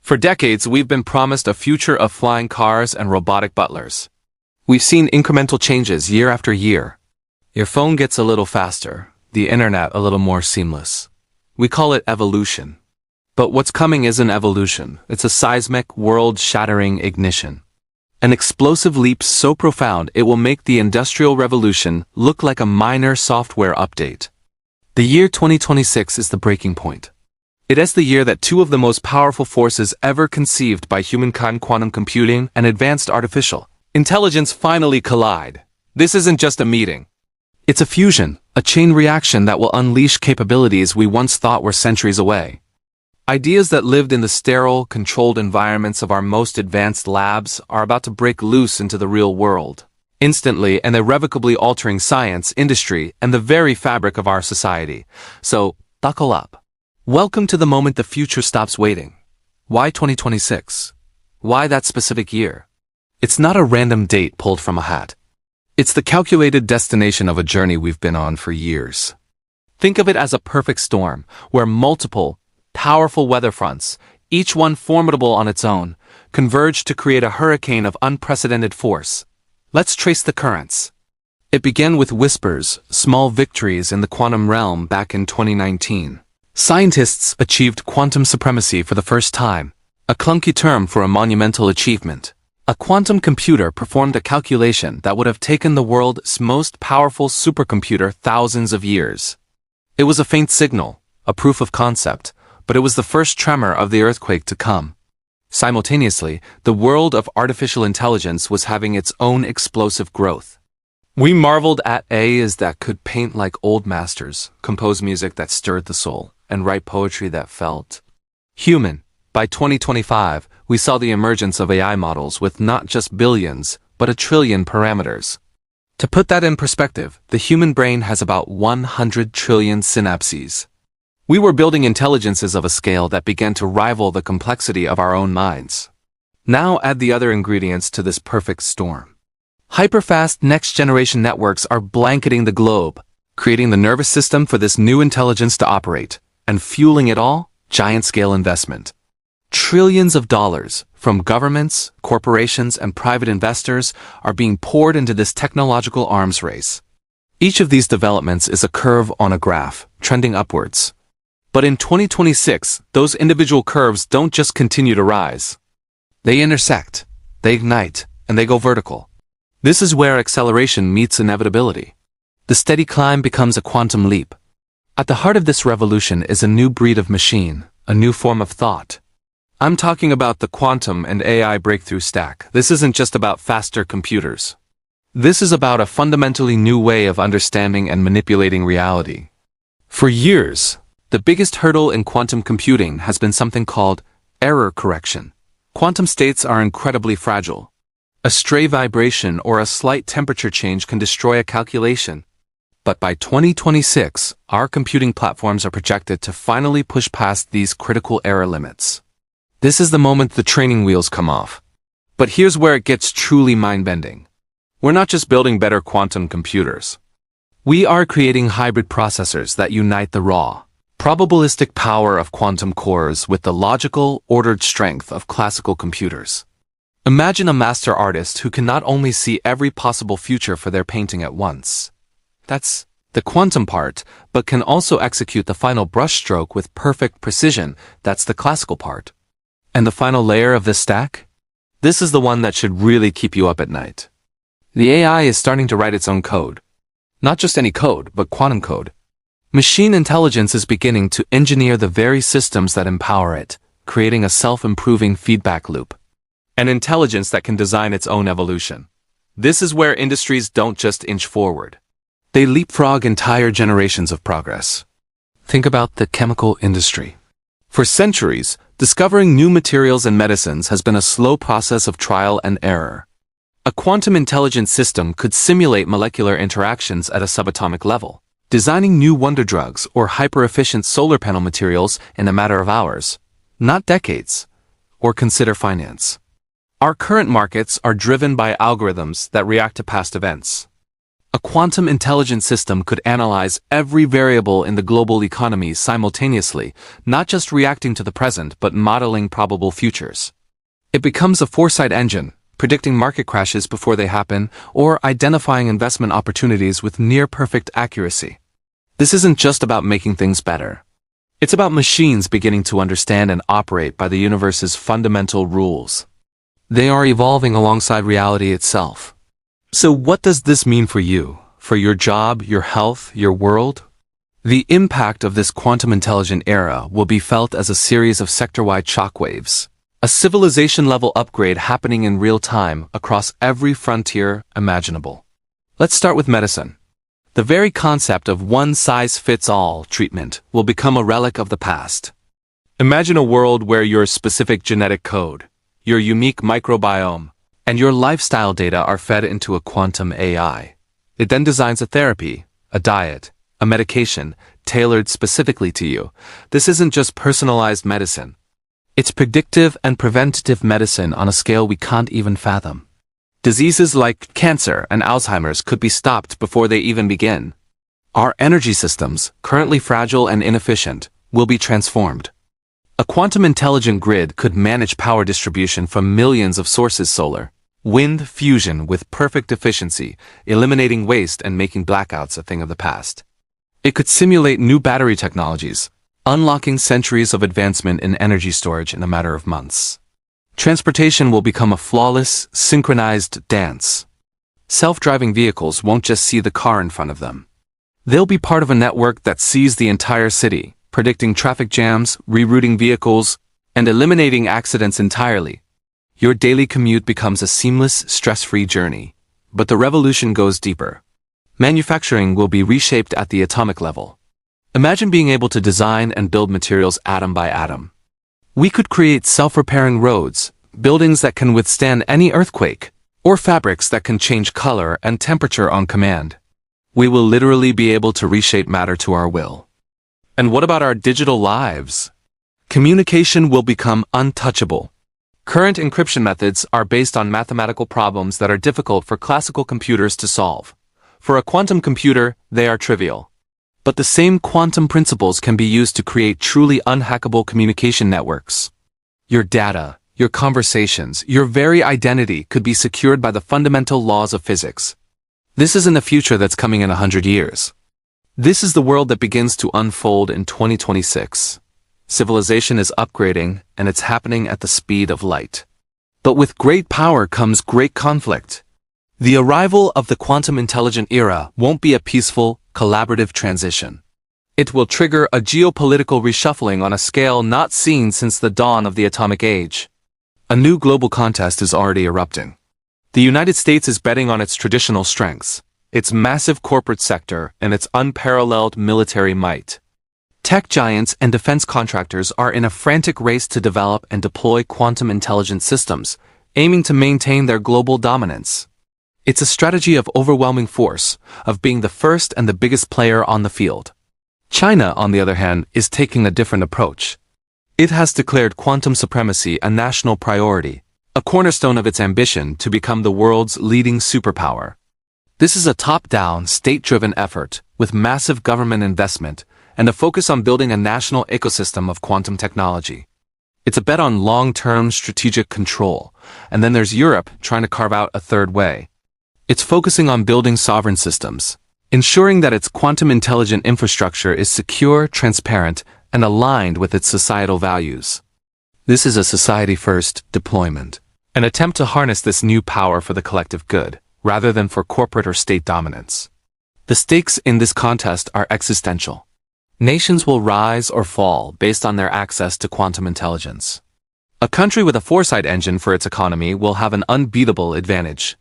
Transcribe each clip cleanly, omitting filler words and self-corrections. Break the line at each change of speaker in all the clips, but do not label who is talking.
For decades, we've been promised a future of flying cars and robotic butlers. We've seen incremental changes year after year. Your phone gets a little faster, the internet a little more seamless. We call it evolution. But what's coming isn't evolution, it's a seismic, world-shattering ignition. An explosive leap so profound it will make the Industrial Revolution look like a minor software update. The year 2026 is the breaking point. It is the year that two of the most powerful forces ever conceived by humankind, quantum computing and advanced artificial intelligence, finally collide. This isn't just a meeting. It's a fusion, a chain reaction that will unleash capabilities we once thought were centuries away. Ideas that lived in the sterile, controlled environments of our most advanced labs are about to break loose into the real world, instantly and irrevocably altering science, industry, and the very fabric of our society. So, buckle up. Welcome to the moment the future stops waiting. Why 2026? Why that specific year? It's not a random date pulled from a hat. It's the calculated destination of a journey we've been on for years. Think of it as a perfect storm, where multiple, powerful weather fronts, each one formidable on its own, converge to create a hurricane of unprecedented force. Let's trace the currents. It began with whispers, small victories in the quantum realm back in 2019. Scientists achieved quantum supremacy for the first time, a clunky term for a monumental achievement. A quantum computer performed a calculation that would have taken the world's most powerful supercomputer thousands of years. It was a faint signal, a proof of concept, but it was the first tremor of the earthquake to come. Simultaneously, the world of artificial intelligence was having its own explosive growth. We marveled at AIs that could paint like old masters, compose music that stirred the soul, and write poetry that felt human. By 2025, we saw the emergence of AI models with not just billions, but 1 trillion parameters. To put that in perspective, the human brain has about 100 trillion synapses. We were building intelligences of a scale that began to rival the complexity of our own minds. Now add the other ingredients to this perfect storm. Hyperfast next-generation networks are blanketing the globe, creating the nervous system for this new intelligence to operate, and fueling it all, giant-scale investment. Trillions of dollars from governments, corporations, and private investors are being poured into this technological arms race. Each of these developments is a curve on a graph, trending upwards. But in 2026, those individual curves don't just continue to rise. They intersect, they ignite, and they go vertical. This is where acceleration meets inevitability. The steady climb becomes a quantum leap. At the heart of this revolution is a new breed of machine, a new form of thought. I'm talking about the quantum and AI breakthrough stack. This isn't just about faster computers. This is about a fundamentally new way of understanding and manipulating reality. For years, the biggest hurdle in quantum computing has been something called error correction. Quantum states are incredibly fragile. A stray vibration or a slight temperature change can destroy a calculation. But by 2026, our computing platforms are projected to finally push past these critical error limits. This is the moment the training wheels come off. But here's where it gets truly mind-bending. We're not just building better quantum computers. We are creating hybrid processors that unite the raw, probabilistic power of quantum cores with the logical, ordered strength of classical computers. Imagine a master artist who can not only see every possible future for their painting at once. That's the quantum part, but can also execute the final brushstroke with perfect precision. That's the classical part. And the final layer of this stack? This is the one that should really keep you up at night. The AI is starting to write its own code. Not just any code, but quantum code. Machine intelligence is beginning to engineer the very systems that empower it, creating a self-improving feedback loop. An intelligence that can design its own evolution. This is where industries don't just inch forward. They leapfrog entire generations of progress. Think about the chemical industry. For centuries, discovering new materials and medicines has been a slow process of trial and error. A quantum intelligence system could simulate molecular interactions at a subatomic level, designing new wonder drugs or hyper-efficient solar panel materials in a matter of hours, not decades. Or consider finance. Our current markets are driven by algorithms that react to past events. A quantum intelligent system could analyze every variable in the global economy simultaneously, not just reacting to the present but modeling probable futures. It becomes a foresight engine, predicting market crashes before they happen or identifying investment opportunities with near-perfect accuracy. This isn't just about making things better. It's about machines beginning to understand and operate by the universe's fundamental rules. They are evolving alongside reality itself. So what does this mean for you, for your job, your health, your world? The impact of this quantum intelligent era will be felt as a series of sector-wide shockwaves, a civilization-level upgrade happening in real time across every frontier imaginable. Let's start with medicine. The very concept of one-size-fits-all treatment will become a relic of the past. Imagine a world where your specific genetic code, your unique microbiome, and your lifestyle data are fed into a quantum AI. It then designs a therapy, a diet, a medication tailored specifically to you. This isn't just personalized medicine. It's predictive and preventative medicine on a scale we can't even fathom. Diseases like cancer and Alzheimer's could be stopped before they even begin. Our energy systems, currently fragile and inefficient, will be transformed. A quantum intelligent grid could manage power distribution from millions of sources: solar, wind, fusion with perfect efficiency, eliminating waste and making blackouts a thing of the past. It could simulate new battery technologies, unlocking centuries of advancement in energy storage in a matter of months. Transportation will become a flawless, synchronized dance. Self-driving vehicles won't just see the car in front of them. They'll be part of a network that sees the entire city, predicting traffic jams, rerouting vehicles, and eliminating accidents entirely. Your daily commute becomes a seamless, stress-free journey. But the revolution goes deeper. Manufacturing will be reshaped at the atomic level. Imagine being able to design and build materials atom by atom. We could create self-repairing roads, buildings that can withstand any earthquake, or fabrics that can change color and temperature on command. We will literally be able to reshape matter to our will. And what about our digital lives? Communication will become untouchable. Current encryption methods are based on mathematical problems that are difficult for classical computers to solve. For a quantum computer, they are trivial. But the same quantum principles can be used to create truly unhackable communication networks. Your data, your conversations, your very identity could be secured by the fundamental laws of physics. This isn't a future that's coming in 100 years. This is the world that begins to unfold in 2026. Civilization is upgrading, and it's happening at the speed of light. But with great power comes great conflict. The arrival of the quantum intelligent era won't be a peaceful, collaborative transition. It will trigger a geopolitical reshuffling on a scale not seen since the dawn of the atomic age. A new global contest is already erupting. The United States is betting on its traditional strengths, its massive corporate sector, and its unparalleled military might. Tech giants and defense contractors are in a frantic race to develop and deploy quantum intelligent systems, aiming to maintain their global dominance. It's a strategy of overwhelming force, of being the first and the biggest player on the field. China, on the other hand, is taking a different approach. It has declared quantum supremacy a national priority, a cornerstone of its ambition to become the world's leading superpower. This is a top-down, state-driven effort, with massive government investment, and a focus on building a national ecosystem of quantum technology. It's a bet on long-term strategic control, and then there's Europe trying to carve out a third way. It's focusing on building sovereign systems, ensuring that its quantum intelligent infrastructure is secure, transparent, and aligned with its societal values. This is a society-first deployment, an attempt to harness this new power for the collective good, rather than for corporate or state dominance. The stakes in this contest are existential. Nations will rise or fall based on their access to quantum intelligence. A country with a foresight engine for its economy will have an unbeatable advantage.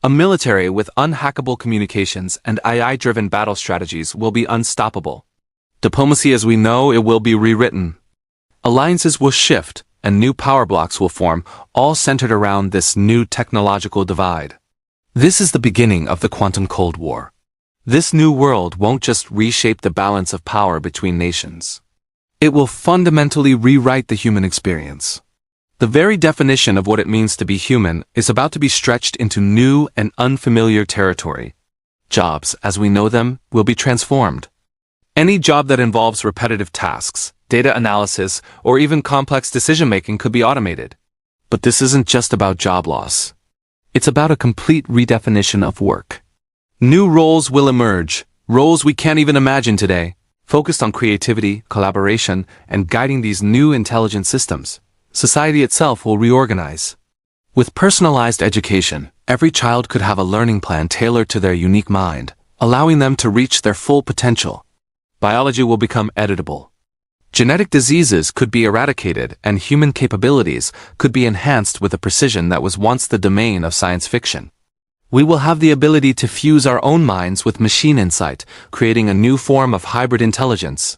A military with unhackable communications and AI-driven battle strategies will be unstoppable. Diplomacy as we know it will be rewritten. Alliances will shift, and new power blocks will form, all centered around this new technological divide. This is the beginning of the quantum Cold War. This new world won't just reshape the balance of power between nations. It will fundamentally rewrite the human experience. The very definition of what it means to be human is about to be stretched into new and unfamiliar territory. Jobs, as we know them, will be transformed. Any job that involves repetitive tasks, data analysis, or even complex decision-making could be automated. But this isn't just about job loss. It's about a complete redefinition of work. New roles will emerge, roles we can't even imagine today, focused on creativity, collaboration, and guiding these new intelligent systems. Society itself will reorganize. With personalized education, every child could have a learning plan tailored to their unique mind, allowing them to reach their full potential. Biology will become editable. Genetic diseases could be eradicated, and human capabilities could be enhanced with a precision that was once the domain of science fiction. We will have the ability to fuse our own minds with machine insight, creating a new form of hybrid intelligence.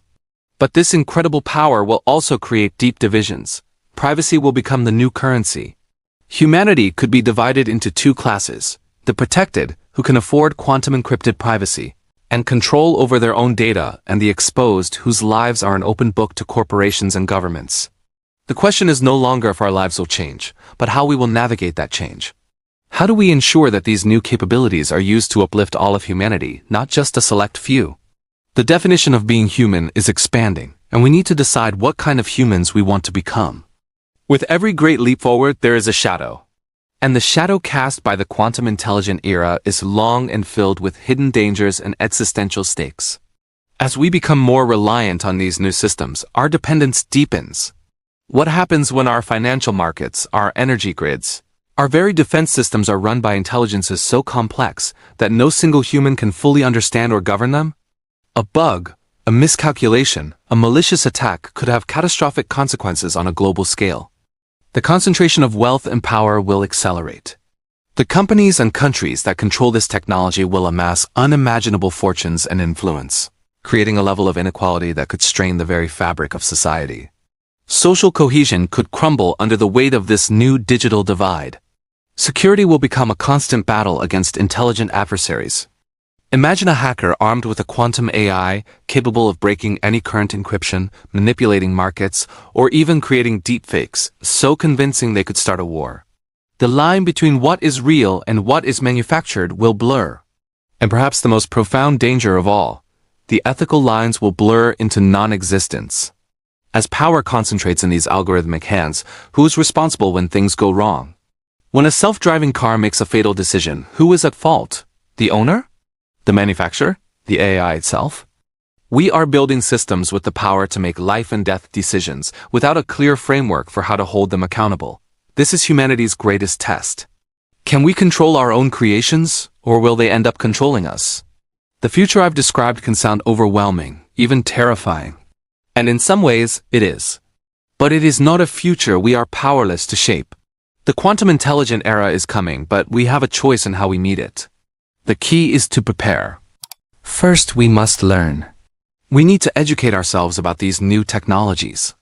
But this incredible power will also create deep divisions. Privacy will become the new currency. Humanity could be divided into two classes: the protected, who can afford quantum-encrypted privacy, and control over their own data, and the exposed, whose lives are an open book to corporations and governments. The question is no longer if our lives will change, but how we will navigate that change. How do we ensure that these new capabilities are used to uplift all of humanity, not just a select few? The definition of being human is expanding, and we need to decide what kind of humans we want to become. With every great leap forward, there is a shadow. And the shadow cast by the quantum intelligent era is long and filled with hidden dangers and existential stakes. As we become more reliant on these new systems, our dependence deepens. What happens when our financial markets, our energy grids, our very defense systems are run by intelligences so complex that no single human can fully understand or govern them? A bug, a miscalculation, a malicious attack could have catastrophic consequences on a global scale. The concentration of wealth and power will accelerate. The companies and countries that control this technology will amass unimaginable fortunes and influence, creating a level of inequality that could strain the very fabric of society. Social cohesion could crumble under the weight of this new digital divide. Security will become a constant battle against intelligent adversaries. Imagine a hacker armed with a quantum AI capable of breaking any current encryption, manipulating markets, or even creating deepfakes so convincing they could start a war. The line between what is real and what is manufactured will blur. And perhaps the most profound danger of all, the ethical lines will blur into non-existence. As power concentrates in these algorithmic hands, who is responsible when things go wrong? When a self-driving car makes a fatal decision, who is at fault? The owner? The manufacturer? The AI itself? We are building systems with the power to make life and death decisions without a clear framework for how to hold them accountable. This is humanity's greatest test. Can we control our own creations, or will they end up controlling us? The future I've described can sound overwhelming, even terrifying. And in some ways, it is. But it is not a future we are powerless to shape. The quantum intelligent era is coming, but we have a choice in how we meet it. The key is to prepare. First, we must learn. We need to educate ourselves about these new technologies.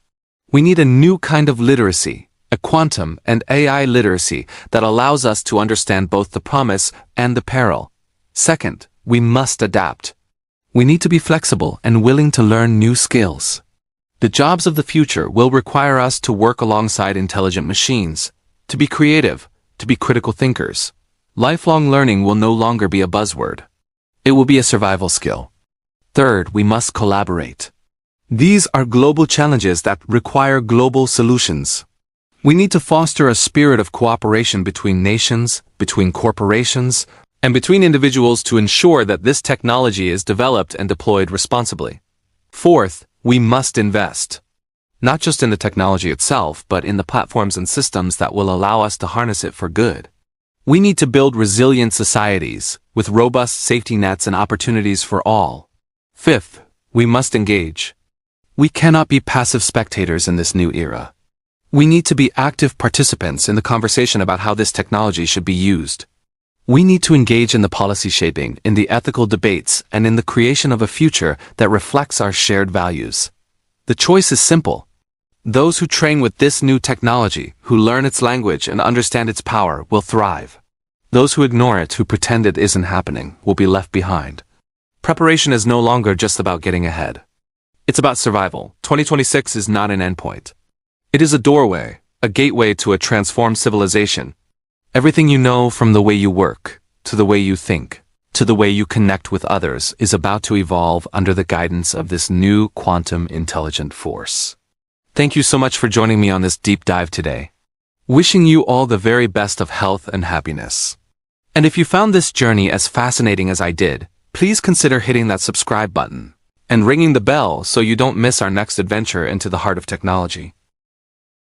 We need a new kind of literacy, a quantum and AI literacy that allows us to understand both the promise and the peril. Second, we must adapt. We need to be flexible and willing to learn new skills. The jobs of the future will require us to work alongside intelligent machines, to be creative, to be critical thinkers. Lifelong learning will no longer be a buzzword. It will be a survival skill. Third, we must collaborate. These are global challenges that require global solutions. We need to foster a spirit of cooperation between nations, between corporations, and between individuals to ensure that this technology is developed and deployed responsibly. Fourth, we must invest. Not just in the technology itself, but in the platforms and systems that will allow us to harness it for good. We need to build resilient societies, with robust safety nets and opportunities for all. Fifth, we must engage. We cannot be passive spectators in this new era. We need to be active participants in the conversation about how this technology should be used. We need to engage in the policy shaping, in the ethical debates, and in the creation of a future that reflects our shared values. The choice is simple. Those who train with this new technology, who learn its language and understand its power, will thrive. Those who ignore it, who pretend it isn't happening, will be left behind. Preparation is no longer just about getting ahead. It's about survival. 2026 is not an endpoint. It is a doorway, a gateway to a transformed civilization. Everything you know, from the way you work, to the way you think, to the way you connect with others is about to evolve under the guidance of this new quantum intelligent force. Thank you so much for joining me on this deep dive today. Wishing you all the very best of health and happiness. And if you found this journey as fascinating as I did, please consider hitting that subscribe button and ringing the bell so you don't miss our next adventure into the heart of technology.